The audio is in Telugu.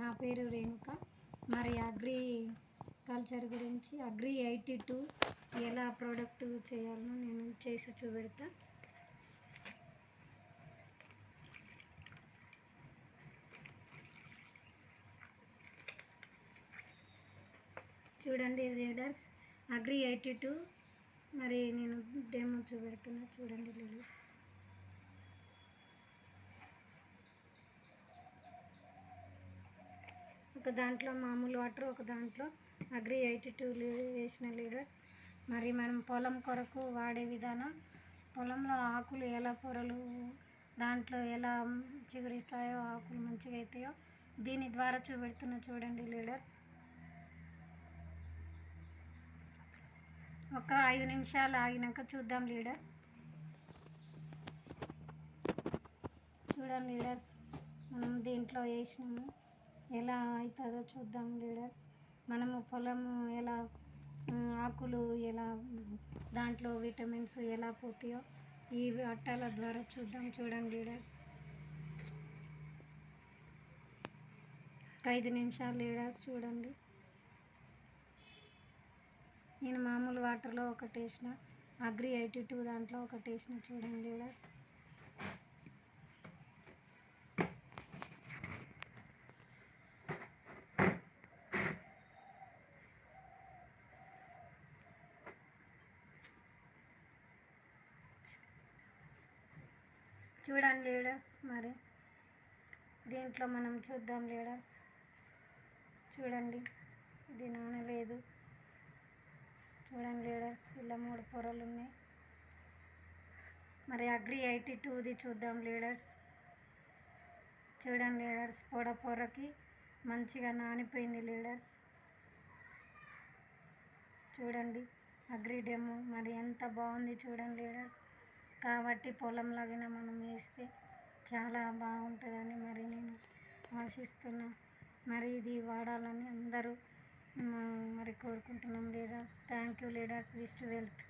నా పేరు రేణుక. మరి అగ్రికల్చర్ గురించి అగ్రి 82 ఎలా ప్రోడక్ట్ చేయాలో నేను చేసి చూపెడతా. చూడండి లీడర్స్, అగ్రి 82 మరి నేను డెమో చూపెడుతున్నా. చూడండి లీడర్స్, ఒక దాంట్లో మామూలు వాటర్, ఒక దాంట్లో అగ్రి 82 వేసిన లీడర్స్. మరి మనం పొలం కొరకు వాడే విధానం, పొలంలో ఆకులు ఎలా పొరలు దాంట్లో ఎలా చిగురిస్తాయో, ఆకులు మంచిగా అవుతాయో దీని ద్వారా చూపెడుతున్నా. చూడండి లీడర్స్, ఒక 5 నిమిషాలు ఆగినాక చూద్దాం లీడర్స్. చూడండి లీడర్స్, మనం దీంట్లో వేసినాము, ఎలా అవుతుందో చూద్దాం లీడర్స్. మనము పొలము ఎలా ఆకులు ఎలా దాంట్లో విటమిన్స్ ఎలా పోతాయో ఈ అట్టాల ద్వారా చూద్దాం. చూడండి లీడర్స్, 5 నిమిషాలు లీడర్స్. చూడండి, నేను మామూలు వాటర్లో ఒకటి వేసిన, అగ్రి 82 దాంట్లో ఒకటి వేసిన. చూడండి లీడర్స్, చూడండి లీడర్స్. మరి దీంట్లో మనం చూద్దాం లీడర్స్. చూడండి, ఇది నానలేదు. చూడండి లీడర్స్, ఇలా 3 పొరలు ఉన్నాయి. మరి అగ్రి 82ది చూద్దాం లీడర్స్. చూడండి లీడర్స్, పొరకి మంచిగా నానిపోయింది లీడర్స్. చూడండి అగ్రి డెమో మరి ఎంత బాగుంది చూడండి లీడర్స్. కాబట్టి పొలంలో గిన మనం వేస్తే చాలా బాగుంటుందని మరి నేను ఆశిస్తున్నా. మరి ఇది వాడాలని అందరూ మరి కోరుకుంటున్నాం leaders. Thank you leaders. Wish to wealth.